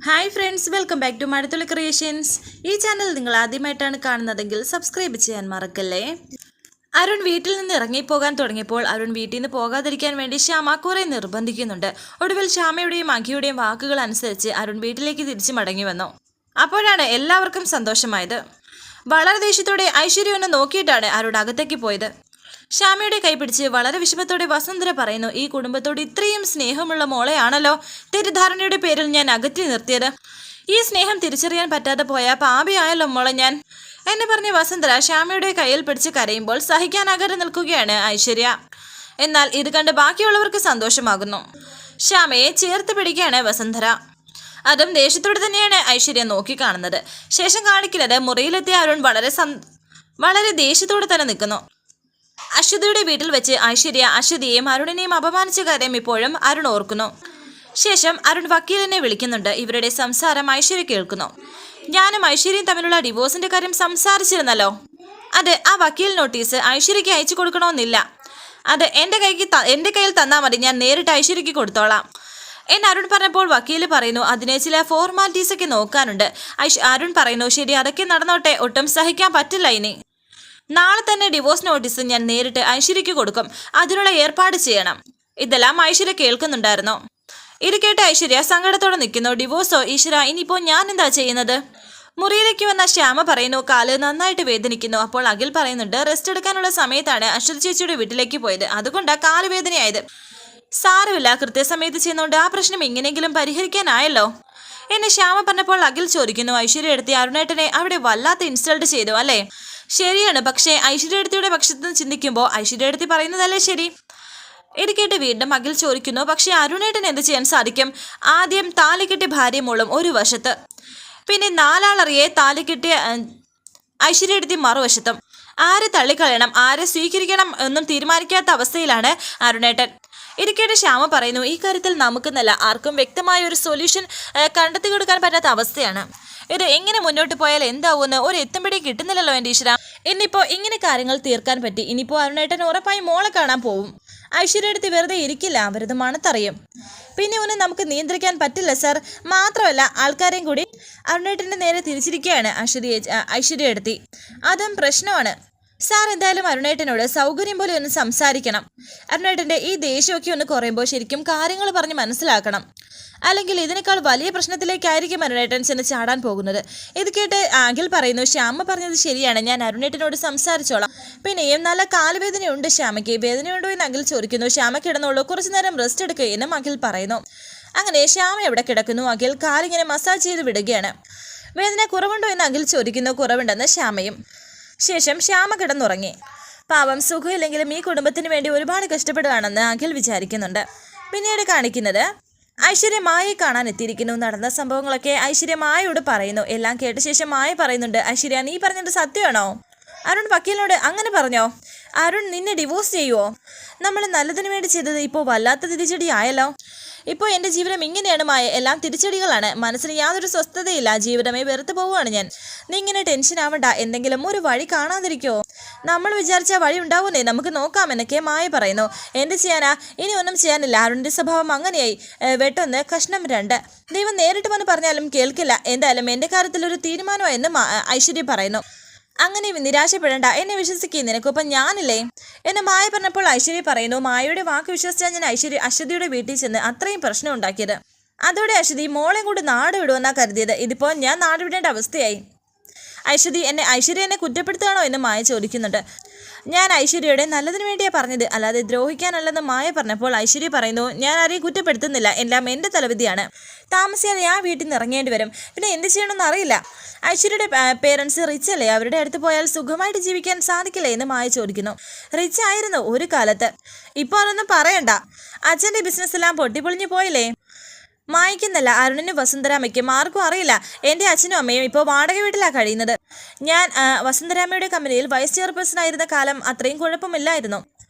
Hi friends, welcome back to Mazhathulli creations. ഈ channel നിങ്ങൾ ആദ്യമായിട്ടാണ് കാണുന്നതെങ്കിൽ സബ്സ്ക്രൈബ് ചെയ്യാൻ മറക്കല്ലേ. അരുൺ വീട്ടിൽ നിന്ന് ഇറങ്ങിപ്പോകാൻ തുടങ്ങിയപ്പോൾ അരുൺ വീട്ടിൽ നിന്ന് പോകാതിരിക്കാൻ വേണ്ടി ശ്യാമ കുറെ നിർബന്ധിക്കുന്നുണ്ട്. ഒടുവിൽ ശ്യാമയുടെയും അഖിയുടെയും വാക്കുകൾ അനുസരിച്ച് അരുൺ വീട്ടിലേക്ക് തിരിച്ചു മടങ്ങി വന്നു. അപ്പോഴാണ് എല്ലാവർക്കും സന്തോഷമായത്. വളരെ ദേഷ്യത്തോടെ ഐശ്വര്യ ഒന്ന് നോക്കിയിട്ടാണ് അരുൺ അകത്തേക്ക് പോയത്. ശ്യാമയുടെ കൈപിടിച്ച് വളരെ വിഷമത്തോടെ വസുന്ധര പറയുന്നു, ഈ കുടുംബത്തോട് ഇത്രയും സ്നേഹമുള്ള മോളെയാണല്ലോ തെറ്റിദ്ധാരണയുടെ പേരിൽ ഞാൻ അകറ്റി നിർത്തിയത്. ഈ സ്നേഹം തിരിച്ചറിയാൻ പറ്റാതെ പോയ പാപിയായല്ലോ മോളെ ഞാൻ എന്നെ പറഞ്ഞ വസുന്ധര ശ്യാമയുടെ കയ്യിൽ പിടിച്ച് കരയുമ്പോൾ സഹിക്കാനാകാതെ നിൽക്കുകയാണ് ഐശ്വര്യ. എന്നാൽ ഇത് കണ്ട് ബാക്കിയുള്ളവർക്ക് സന്തോഷമാകുന്നു. ശ്യാമയെ ചേർത്ത് പിടിക്കുകയാണ് വസുന്ധര. അതും ദേഷ്യത്തോടെ തന്നെയാണ് ഐശ്വര്യ നോക്കിക്കാണുന്നത്. ശേഷം കാണിക്കുന്നത് മുറിയിലെത്തിയ അരുൺ വളരെ ദേഷ്യത്തോടെ തന്നെ നിൽക്കുന്നു. അശ്വതിയുടെ വീട്ടിൽ വെച്ച് ഐശ്വര്യ അശ്വതിയെയും അരുണിനെയും അപമാനിച്ച കാര്യം ഇപ്പോഴും അരുൺ ഓർക്കുന്നു. ശേഷം അരുൺ വക്കീലിനെ വിളിക്കുന്നുണ്ട്. ഇവരുടെ സംസാരം ഐശ്വര്യ കേൾക്കുന്നു. ഞാനും ഐശ്വര്യയും തമ്മിലുള്ള ഡിവോഴ്സിന്റെ കാര്യം സംസാരിച്ചിരുന്നല്ലോ. അത് ആ വക്കീൽ നോട്ടീസ് ഐശ്വര്യയ്ക്ക് അയച്ചു കൊടുക്കണമെന്നില്ല. അത് എൻ്റെ കയ്യിൽ തന്നാൽ മതി, ഞാൻ നേരിട്ട് ഐശ്വര്യയ്ക്ക് കൊടുത്തോളാം എന്ന് അരുൺ പറഞ്ഞപ്പോൾ വക്കീല് പറയുന്നു, അതിനെ ചില ഫോർമാലിറ്റീസ് ഒക്കെ നോക്കാനുണ്ട്. അരുൺ പറയുന്നു, ശരി, അതൊക്കെ നടന്നോട്ടെ, ഒട്ടും സഹിക്കാൻ പറ്റില്ല ഇനി. നാളെ തന്നെ ഡിവോഴ്സ് നോട്ടീസ് ഞാൻ നേരിട്ട് ഐശ്വര്യയ്ക്ക് കൊടുക്കും, അതിനുള്ള ഏർപ്പാട് ചെയ്യണം. ഇതെല്ലാം ഐശ്വര്യ കേൾക്കുന്നുണ്ടായിരുന്നു. ഇത് കേട്ട് ഐശ്വര്യ സങ്കടത്തോടെ നിൽക്കുന്നു. ഡിവോഴ്സോ ഈശ്വര, ഇനിയിപ്പോൾ ഞാൻ എന്താ ചെയ്യുന്നത്? മുറിയിലേക്ക് വന്ന ശ്യാമ പറയുന്നു, കാല് നന്നായിട്ട് വേദനിക്കുന്നു. അപ്പോൾ അഖിൽ പറയുന്നുണ്ട്, റെസ്റ്റ് എടുക്കാനുള്ള സമയത്താണ് അശ്വതി ചേച്ചിയുടെ വീട്ടിലേക്ക് പോയത്, അതുകൊണ്ടാണ് കാല് വേദനയായത്. സാരമില്ല, കൃത്യസമയത്ത് ചെയ്യുന്നതുകൊണ്ട് ആ പ്രശ്നം എങ്ങനെയെങ്കിലും പരിഹരിക്കാനായല്ലോ എന്നെ ശ്യാമ പറഞ്ഞപ്പോൾ അഖിൽ ചോദിക്കുന്നു, ഐശ്വര്യ എടുത്തി അരുണേട്ടനെ അവിടെ വല്ലാത്ത ഇൻസൾട്ട് ചെയ്തു അല്ലേ? ശരിയാണ്, പക്ഷേ ഐശ്വര്യ എടുത്തിയുടെ പക്ഷത്ത് നിന്ന് ചിന്തിക്കുമ്പോൾ ഐശ്വര്യ എടുത്തി പറയുന്നതല്ലേ ശരി. ഇത് കേട്ട് വീണ്ടും അഖിൽ ചോദിക്കുന്നു, പക്ഷേ അരുണേട്ടൻ എന്ത് ചെയ്യാൻ സാധിക്കും? ആദ്യം താലിക്കെട്ടിയ ഭാര്യ മോളും ഒരു വശത്ത്, പിന്നെ നാലാളറിയെ താലിക്കെട്ടിയ ഐശ്വര്യ എടുത്തി മറുവശത്തും. ആരെ തള്ളിക്കളയണം, ആരെ സ്വീകരിക്കണം എന്നും തീരുമാനിക്കാത്ത അവസ്ഥയിലാണ് അരുണേട്ടൻ. ഇത് കേട്ട് ശ്യാമ പറയുന്നു, ഈ കാര്യത്തിൽ നമുക്കെന്നല്ല ആർക്കും വ്യക്തമായ ഒരു സൊല്യൂഷൻ കണ്ടെത്തി കൊടുക്കാൻ പറ്റാത്ത അവസ്ഥയാണ്. ഇത് എങ്ങനെ മുന്നോട്ട് പോയാൽ എന്താവുമെന്ന് ഒരു എത്തുംപിടി കിട്ടുന്നില്ലല്ലോ എൻ്റെ ഈശ്വര. ഇന്നിപ്പോൾ ഇങ്ങനെ കാര്യങ്ങൾ തീർക്കാൻ പറ്റി. ഇനിയിപ്പോൾ അരുണേട്ടൻ ഉറപ്പായും മോളെ കാണാൻ പോവും. ഐശ്വര്യ എടുത്ത് വെറുതെ ഇരിക്കില്ല, അവരത് മണത്തറിയും. പിന്നെ ഒന്നും നമുക്ക് നിയന്ത്രിക്കാൻ പറ്റില്ല സാർ. മാത്രമല്ല ആൾക്കാരെയും കൂടി അരുണേട്ടൻ്റെ നേരെ തിരിച്ചിരിക്കുകയാണ് ഐശ്വര്യ എടുത്തി. അതും പ്രശ്നമാണ് സാർ. എന്തായാലും അരുണേട്ടനോട് സൗകര്യം പോലെ ഒന്ന് സംസാരിക്കണം. അരുണേട്ടൻ്റെ ഈ ദേഷ്യമൊക്കെ ഒന്ന് കുറയുമ്പോൾ ശരിക്കും കാര്യങ്ങൾ പറഞ്ഞ് മനസ്സിലാക്കണം. അല്ലെങ്കിൽ ഇതിനേക്കാൾ വലിയ പ്രശ്നത്തിലേക്കായിരിക്കും അരുണേട്ടൻ ചെന്ന് ചാടാൻ പോകുന്നത്. ഇത് കേട്ട് അഖിൽ പറയുന്നു, ശ്യാമ പറഞ്ഞത് ശരിയാണ്, ഞാൻ അരുണേട്ടനോട് സംസാരിച്ചോളാം. പിന്നെയും നല്ല കാലുവേദനയുണ്ട് ശ്യാമയ്ക്ക്. വേദനയുണ്ടോ എന്ന് അഖിൽ ചോദിക്കുന്നു. ശ്യാമ കിടന്നുള്ളൂ, കുറച്ചു നേരം റെസ്റ്റ് എടുക്കുക എന്നും അഖിൽ പറയുന്നു. അങ്ങനെ ശ്യാമ എവിടെ കിടക്കുന്നു. അഖിൽ കാലിങ്ങനെ മസാജ് ചെയ്ത് വിടുകയാണ്. വേദന കുറവുണ്ടോ എന്ന് അഖിൽ ചോദിക്കുന്നു. കുറവുണ്ടെന്ന് ശ്യാമയും. ശേഷം ശ്യാമ കിടന്നുറങ്ങി. പാവം, സുഖമില്ലെങ്കിലും ഈ കുടുംബത്തിന് വേണ്ടി ഒരുപാട് കഷ്ടപ്പെടുകയാണെന്ന് അഖിൽ വിചാരിക്കുന്നുണ്ട്. പിന്നീട് കാണിക്കുന്നത് ഐശ്വര്യ മായയെ കാണാൻ എത്തിയിരിക്കുന്നു. നടന്ന സംഭവങ്ങളൊക്കെ ഐശ്വര്യ മായയോട് പറയുന്നു. എല്ലാം കേട്ട ശേഷം മായ പറയുന്നുണ്ട്, ഐശ്വര്യ, നീ പറഞ്ഞത് സത്യമാണോ? അരുൺ വക്കീലിനോട് അങ്ങനെ പറഞ്ഞോ? അരുൺ നിന്നെ ഡിവോഴ്സ് ചെയ്യുമോ? നമ്മൾ നല്ലതിനു വേണ്ടി ചെയ്തത് ഇപ്പോൾ വല്ലാത്ത തിരിച്ചടിയായല്ലോ. ഇപ്പോൾ എൻ്റെ ജീവിതം ഇങ്ങനെയാണ് മായ, എല്ലാം തിരിച്ചടികളാണ്. മനസ്സിന് യാതൊരു സ്വസ്ഥതയില്ല, ജീവിതമേ വെറുത്ത് പോവുകയാണ് ഞാൻ. നീ ഇങ്ങനെ ടെൻഷൻ ആവണ്ട, എന്തെങ്കിലും ഒരു വഴി കാണാതിരിക്കുമോ? നമ്മൾ വിചാരിച്ച വഴി ഉണ്ടാവുന്നേ, നമുക്ക് നോക്കാമെന്നൊക്കെ മായ പറയുന്നു. എന്ത് ചെയ്യാനാ, ഇനി ഒന്നും ചെയ്യാനില്ല. അരുണിൻ്റെ സ്വഭാവം അങ്ങനെയായി. വെട്ടൊന്ന് കഷ്ണം 2. ദൈവം നേരിട്ട് വന്ന് പറഞ്ഞാലും കേൾക്കില്ല. എന്തായാലും എൻ്റെ കാര്യത്തിലൊരു തീരുമാനമായെന്ന് ഐശ്വര്യ പറയുന്നു. അങ്ങനെ നിരാശപ്പെടേണ്ട, എന്നെ വിശ്വസിക്കുക, നിനക്കൊപ്പം ഞാനില്ലേ എന്നെ മായ പറഞ്ഞപ്പോൾ ഐശ്വര്യ പറയുന്നു, മായയുടെ വാക്ക് വിശ്വസിച്ചാൽ ഞാൻ അശ്വതിയുടെ വീട്ടിൽ ചെന്ന് അത്രയും പ്രശ്നം ഉണ്ടാക്കിയത്. അതോടെ അശ്വതി മോളെ കൂടി നാട് വിടുമെന്നാ കരുതിയത്. ഇതിപ്പോൾ ഞാൻ നാട് വിടേണ്ട അവസ്ഥയായി. ഐശ്വര്യ എന്നെ കുറ്റപ്പെടുത്തുകയാണോ എന്ന് മായ ചോദിക്കുന്നുണ്ട്. ഞാൻ ഐശ്വര്യയുടെ നല്ലതിന് വേണ്ടിയാണ് പറഞ്ഞത്, അല്ലാതെ ദ്രോഹിക്കാനല്ലെന്ന് മായ പറഞ്ഞപ്പോൾ ഐശ്വര്യ പറയുന്നു, ഞാൻ ആരെയും കുറ്റപ്പെടുത്തുന്നില്ല, എല്ലാം എൻ്റെ തലവിധിയാണ്. താമസിയാതെ ആ വീട്ടിൽ നിന്ന് ഇറങ്ങേണ്ടി വരും. പിന്നെ എന്ത് ചെയ്യണമെന്ന് അറിയില്ല. ഐശ്വര്യയുടെ പേരൻസ് റിച്ച് അല്ലേ, അവരുടെ അടുത്ത് പോയാൽ സുഖമായിട്ട് ജീവിക്കാൻ സാധിക്കില്ലേ എന്ന് മായ ചോദിക്കുന്നു. റിച്ച് ആയിരുന്നു ഒരു കാലത്ത്, ഇപ്പോൾ അതൊന്നും പറയണ്ട. അച്ഛൻ്റെ ബിസിനസ് എല്ലാം പൊട്ടിപ്പൊളിഞ്ഞു പോയില്ലേ. മായ്ക്കുന്നല്ല, അരുണിനും വസുന്ധരാമയ്ക്കും ആർക്കും അറിയില്ല. എൻ്റെ അച്ഛനും അമ്മയും ഇപ്പോൾ വാടക വീട്ടിലാണ് കഴിയുന്നത്. ഞാൻ വസുന്ധരാമയുടെ കമ്പനിയിൽ വൈസ് ചെയർപേഴ്സൺ ആയിരുന്ന കാലം അത്രയും കുഴപ്പമില്ലായിരുന്നു.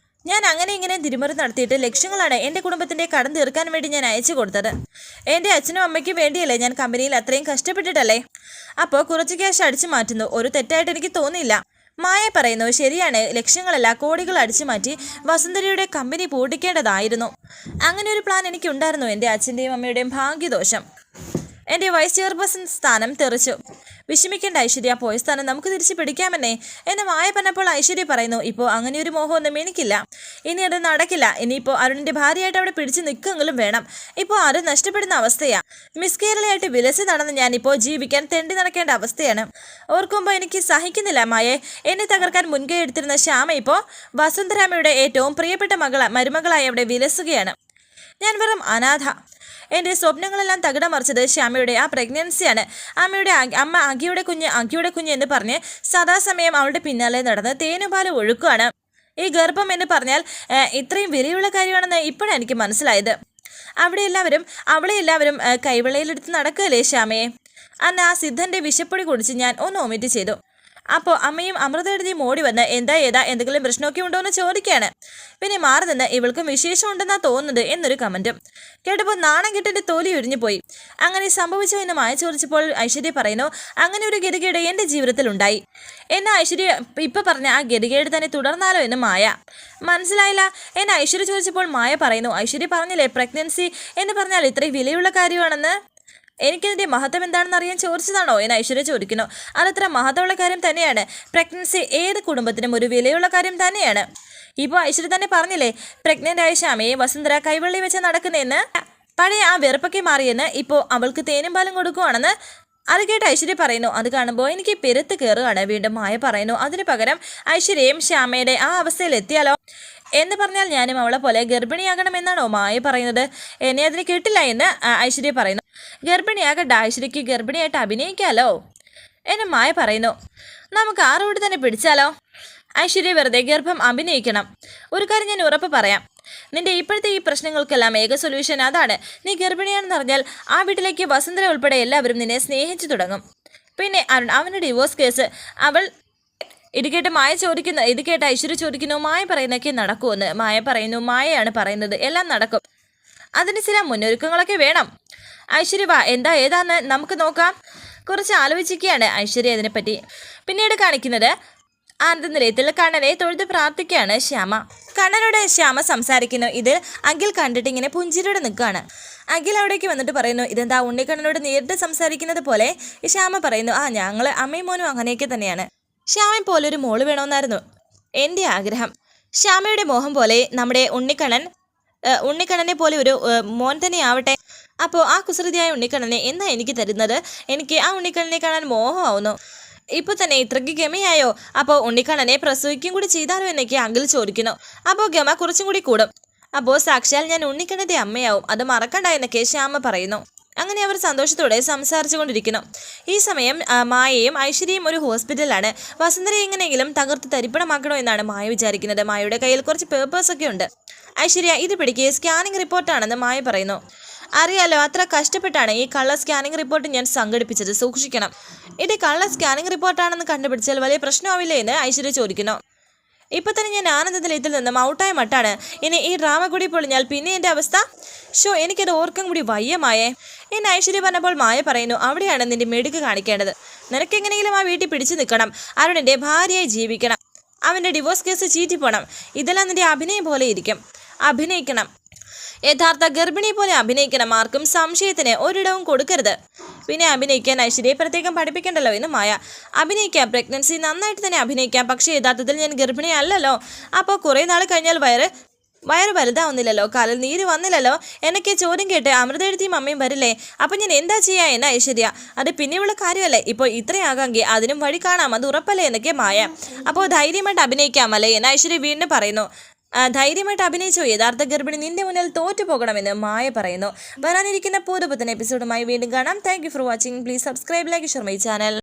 ഞാൻ അങ്ങനെ ഇങ്ങനെ തിരിമറി നടത്തിയിട്ട് ലക്ഷങ്ങളാണ് എൻ്റെ കുടുംബത്തിൻ്റെ കടം തീർക്കാൻ വേണ്ടി ഞാൻ അയച്ചു കൊടുത്തത്. എൻ്റെ അച്ഛനും അമ്മയ്ക്കും വേണ്ടിയല്ലേ ഞാൻ കമ്പനിയിൽ അത്രയും കഷ്ടപ്പെട്ടിട്ടല്ലേ. അപ്പോൾ കുറച്ച് ക്യാഷ് അടിച്ചു മാറ്റുന്നു, ഒരു തെറ്റായിട്ട് എനിക്ക് തോന്നിയില്ല. മായ പറയുന്നു, ശരിയാണ്, ലക്ഷങ്ങളല്ല കോടികൾ അടിച്ചു മാറ്റി വസുന്ധരയുടെ കമ്പനി പൂട്ടിക്കേണ്ടതായിരുന്നു. അങ്ങനെ ഒരു പ്ലാൻ എനിക്കുണ്ടായിരുന്നു. എൻ്റെ അച്ഛൻ്റെയും അമ്മയുടെയും ഭാഗ്യദോഷം. എൻ്റെ വൈസ് ചെയർപേഴ്സൺ സ്ഥാനം തെറിച്ചു. വിഷമിക്കേണ്ട ഐശ്വര്യ, പോയ സ്ഥാനം നമുക്ക് തിരിച്ചു പിടിക്കാമെന്നേ എന്ന് മായ പറഞ്ഞപ്പോൾ ഐശ്വര്യ പറയുന്നു, ഇപ്പോൾ അങ്ങനെയൊരു മോഹമൊന്നും എനിക്കില്ല. ഇനി അത് നടക്കില്ല. ഇനിയിപ്പോൾ അരുണിൻ്റെ ഭാര്യയായിട്ട് അവിടെ പിടിച്ചു നിൽക്കെങ്കിലും വേണം. ഇപ്പോൾ അരുൺ നഷ്ടപ്പെടുന്ന അവസ്ഥയാണ്. മിസ് കേരളയായിട്ട് വിലസി നടന്ന് ഞാനിപ്പോൾ ജീവിക്കാൻ തെണ്ടി നടക്കേണ്ട അവസ്ഥയാണ്. ഓർക്കുമ്പോൾ എനിക്ക് സഹിക്കുന്നില്ല മായെ. എന്നെ തകർക്കാൻ മുൻകൈ എടുത്തിരുന്ന ശ്യാമ ഇപ്പോൾ വസുന്ധരാമയുടെ ഏറ്റവും പ്രിയപ്പെട്ട മരുമകളായി അവിടെ വിലസുകയാണ്. ഞാൻ വെറും അനാഥ. എൻ്റെ സ്വപ്നങ്ങളെല്ലാം തകിടം മറിച്ചത് ശ്യാമയുടെ ആ പ്രഗ്നൻസിയാണ്. അമ്മ അഗിയുടെ കുഞ്ഞ് എന്ന് പറഞ്ഞ് സദാസമയം അവളുടെ പിന്നാലെ നടന്ന് തേനുപാല് ഒഴുക്കുകയാണ്. ഈ ഗർഭം എന്ന് പറഞ്ഞാൽ ഇത്രയും വിലയുള്ള കാര്യമാണെന്ന് ഇപ്പോഴാണ് എനിക്ക് മനസ്സിലായത്. അവളെ എല്ലാവരും കൈവെള്ളയിലെടുത്ത് നടക്കുകയല്ലേ ശ്യാമയെ. അന്ന് ആ സിദ്ധൻ്റെ വിഷപ്പൊടി കുടിച്ച് ഞാൻ ഒന്ന് ഒമിറ്റ് ചെയ്തു. അപ്പോൾ അമ്മയും അമൃതയെടുത്തിയും ഓടി വന്ന് ഏതാ എന്തെങ്കിലും പ്രശ്നമൊക്കെ ഉണ്ടോ എന്ന് ചോദിക്കുകയാണ്. പിന്നെ മാറി നിന്ന് ഇവൾക്കും വിശേഷം ഉണ്ടെന്നാ തോന്നുന്നത് എന്നൊരു കമൻറ്റും കേട്ടപ്പോൾ നാണം കെട്ടിൻ്റെ തോലി ഒഴിഞ്ഞു പോയി. അങ്ങനെ സംഭവിച്ചോ എന്ന് മായ ചോദിച്ചപ്പോൾ ഐശ്വര്യ പറയുന്നു, അങ്ങനെ ഒരു ഗതികേട് എൻ്റെ ജീവിതത്തിൽ ഉണ്ടായി. എന്നെ ഐശ്വര്യ ഇപ്പം പറഞ്ഞ ആ ഗതികേട് തന്നെ തുടർന്നാലോ എന്ന് മായ. മനസ്സിലായില്ല എന്ന് ഐശ്വര്യ ചോദിച്ചപ്പോൾ മായ പറയുന്നു, ഐശ്വര്യ പറഞ്ഞില്ലേ പ്രഗ്നൻസി എന്ന് പറഞ്ഞാൽ ഇത്രയും വിലയുള്ള കാര്യമാണെന്ന്. എനിക്കിതിൻ്റെ മഹത്വം എന്താണെന്ന് അറിയാൻ ചോദിച്ചതാണോ എന്ന് ഐശ്വര്യ ചോദിക്കുന്നു. അതത്ര മഹത്വമുള്ള കാര്യം തന്നെയാണ്. പ്രഗ്നൻസി ഏത് കുടുംബത്തിനും ഒരു വിലയുള്ള കാര്യം തന്നെയാണ്. ഇപ്പോൾ ഐശ്വര്യ തന്നെ പറഞ്ഞില്ലേ പ്രഗ്നൻ്റ് ആയ ശ്യാമയെ വസുന്ധര കൈവെള്ളി വെച്ച് നടക്കുന്നതെന്ന്. പഴയ ആ വെറുപ്പൊക്കെ മാറിയെന്ന് ഇപ്പോൾ അവൾക്ക് തേനും പാലും കൊടുക്കുവാണെന്ന്. അത് കേട്ട് ഐശ്വര്യ പറയുന്നു. അത് കാണുമ്പോൾ എനിക്ക് പെരുത്ത് കയറുകയാണ്. വീണ്ടും മായ പറയുന്നു, അതിന് പകരം ഐശ്വര്യയും ശ്യാമയുടെ ആ അവസ്ഥയിൽ എത്തിയാലോ എന്ന് പറഞ്ഞാൽ ഞാനും അവളെ പോലെ ഗർഭിണിയാകണമെന്നാണോ മായ പറയുന്നത്. എന്നെ അതിന് കിട്ടില്ല എന്ന് ഐശ്വര്യ പറയുന്നു. ഗർഭിണിയാകണ്ട, ഐശ്വര്യയ്ക്ക് ഗർഭിണിയായിട്ട് അഭിനയിക്കാമല്ലോ എന്ന് മായ പറയുന്നു. നമുക്ക് ആറോട് തന്നെ പിടിച്ചാലോ. ഐശ്വര്യ വെറുതെ ഗർഭം അഭിനയിക്കണം. ഒരു കാര്യം ഞാൻ ഉറപ്പ് പറയാം, നിന്റെ ഇപ്പോഴത്തെ ഈ പ്രശ്നങ്ങൾക്കെല്ലാം ഏക സൊല്യൂഷൻ അതാണ്. നീ ഗർഭിണിയാണെന്ന് അറിഞ്ഞാൽ ആ വീട്ടിലേക്ക് വസുന്ധര ഉൾപ്പെടെ എല്ലാവരും നിന്നെ സ്നേഹിച്ചു തുടങ്ങും. പിന്നെ അവൻ്റെ ഡിവോഴ്സ് കേസ് ഇത് കേട്ട് ഐശ്വര്യ ചോദിക്കുന്നു, മായ പറയുന്നൊക്കെ നടക്കുമെന്ന്. മായ പറയുന്നു, മായയാണ് പറയുന്നത്, എല്ലാം നടക്കും. അതിന് ചില മുന്നൊരുക്കങ്ങളൊക്കെ വേണം. ഐശ്വര്യ വാ, ഏതാന്ന് നമുക്ക് നോക്കാം. കുറച്ച് ആലോചിക്കുകയാണ് ഐശ്വര്യ അതിനെപ്പറ്റി. പിന്നീട് കാണിക്കുന്നത് ആനന്ദ നിലയത്തിൽ കണ്ണനെ തൊഴുത് പ്രാർത്ഥിക്കുകയാണ് ശ്യാമ. കണ്ണനോട് ശ്യാമ സംസാരിക്കുന്നു. ഇതിൽ അഖിൽ കണ്ടിട്ട് ഇങ്ങനെ പുഞ്ചിരിയോടെ നിൽക്കുകയാണ്. അഖിൽ അവിടേക്ക് വന്നിട്ട് പറയുന്നു, ഇതെന്താ ഉണ്ണിക്കണ്ണനോട് നേരിട്ട് സംസാരിക്കുന്നത് പോലെ. ശ്യാമ പറയുന്നു, ഞങ്ങൾ അമ്മയും മോനും അങ്ങനെയൊക്കെ തന്നെയാണ്. ശ്യാമയെ പോലെ ഒരു മോള് വേണമെന്നായിരുന്നു എൻ്റെ ആഗ്രഹം. ശ്യാമയുടെ മോഹം പോലെ നമ്മുടെ ഉണ്ണിക്കണ്ണനെ പോലെ ഒരു മോൻ തന്നെ ആവട്ടെ. അപ്പോൾ ആ കുസൃതിയായ ഉണ്ണിക്കണ്ണനെ എന്നാ എനിക്ക് തരുന്നത്? എനിക്ക് ആ ഉണ്ണിക്കണ്ണനെ കാണാൻ മോഹമാവുന്നു. ഇപ്പോൾ തന്നെ ഇത്രയ്ക്ക് ഗമയായോ? അപ്പോൾ ഉണ്ണിക്കണ്ണനെ പ്രസവിക്കും കൂടി ചെയ്താലോ എന്നൊക്കെ അഖിൽ ചോദിക്കുന്നു. അപ്പോൾ ഗമ കുറച്ചും കൂടി കൂടും. അപ്പോൾ സാക്ഷാൽ ഞാൻ ഉണ്ണിക്കണ്ണൻ്റെ അമ്മയാവും, അത് മറക്കണ്ട എന്നൊക്കെ ശ്യാമ പറയുന്നു. അങ്ങനെ അവർ സന്തോഷത്തോടെ സംസാരിച്ചു കൊണ്ടിരിക്കുന്നു. ഈ സമയം മായയും ഐശ്വര്യയും ഒരു ഹോസ്പിറ്റലിലാണ്. വസുന്ധരയെ എങ്ങനെയെങ്കിലും തകർത്ത് തരിപ്പണമാക്കണോ എന്നാണ് മായ വിചാരിക്കുന്നത്. മായയുടെ കയ്യിൽ കുറച്ച് പേപ്പേഴ്സൊക്കെ ഉണ്ട്. ഐശ്വര്യ ഇത് പിടിക്കുക, സ്കാനിങ് റിപ്പോർട്ടാണെന്ന് മായ പറയുന്നു. അറിയാലോ, അത്ര കഷ്ടപ്പെട്ടാണ് ഈ കള്ള സ്കാനിങ് റിപ്പോർട്ട് ഞാൻ സംഘടിപ്പിച്ചത്, സൂക്ഷിക്കണം. ഇത് കള്ള സ്കാനിങ് റിപ്പോർട്ടാണെന്ന് കണ്ടുപിടിച്ചാൽ വലിയ പ്രശ്നമാവില്ലേ എന്ന് ഐശ്വര്യ ചോദിക്കുന്നു. ഇപ്പം തന്നെ ഞാൻ ആനന്ദ നിലയത്തിൽ നിന്നും ഔട്ടായ മട്ടാണ്. ഇനി ഈ ഡ്രാമ കൂടി പൊളിഞ്ഞാൽ പിന്നെ എൻ്റെ അവസ്ഥ എനിക്കത് ഓർക്കും കൂടി വയ്യമായേ എന്ന് ഐശ്വര്യ പറഞ്ഞപ്പോൾ മായ പറയുന്നു, അവിടെയാണ് നിന്റെ മെടുക്ക് കാണിക്കേണ്ടത്. നിനക്കെങ്ങനെയെങ്കിലും ആ വീട്ടിൽ പിടിച്ചു നിൽക്കണം. അരുണിൻ്റെ ഭാര്യയായി ജീവിക്കണം. അവൻ്റെ ഡിവോഴ്സ് കേസ് ചീറ്റിപ്പോണം. ഇതെല്ലാം നിന്റെ അഭിനയം പോലെ ഇരിക്കും. അഭിനയിക്കണം, യഥാർത്ഥ ഗർഭിണി പോലെ അഭിനയിക്കണം. ആർക്കും സംശയത്തിന് ഒരിടവും കൊടുക്കരുത്. പിന്നെ അഭിനയിക്കാൻ ഐശ്വര്യയെ പ്രത്യേകം പഠിപ്പിക്കണ്ടല്ലോ എന്ന് മായ. അഭിനയിക്കാം, പ്രഗ്നൻസി നന്നായിട്ട് തന്നെ അഭിനയിക്കാം. പക്ഷേ യഥാർത്ഥത്തിൽ ഞാൻ ഗർഭിണി അല്ലല്ലോ. അപ്പോൾ കുറേ നാൾ കഴിഞ്ഞാൽ വയറ് വലുതാവുന്നില്ലല്ലോ, കാലിൽ നീര് വന്നില്ലല്ലോ എന്നൊക്കെ ചോദ്യം കേട്ട് അമൃതയെടുത്തിയും അമ്മയും വരില്ലേ? അപ്പം ഞാൻ എന്താ ചെയ്യുക എന്ന് ഐശ്വര്യ. അത് പിന്നെയുള്ള കാര്യമല്ലേ, ഇപ്പോൾ ഇത്രയാകാമെങ്കിൽ അതിനും വഴി കാണാം, അത് ഉറപ്പല്ലേ എന്നൊക്കെ മായ. അപ്പോൾ ധൈര്യമായിട്ട് അഭിനയിക്കാമല്ലേ എന്ന് ഐശ്വര്യ വീണ്ടും പറയുന്നു. ധൈര്യമായിട്ട് അഭിനയിച്ചോ, യഥാർത്ഥ ഗർഭിണി നിന്റെ മുന്നിൽ തോറ്റു പോകണമെന്ന് മായ പറയുന്നു. വരാനിരിക്കുന്ന പുതുപുത്തൻ എപ്പിസോഡുമായി വീണ്ടും കാണാം. Thank you for watching. Please subscribe, like, share my channel.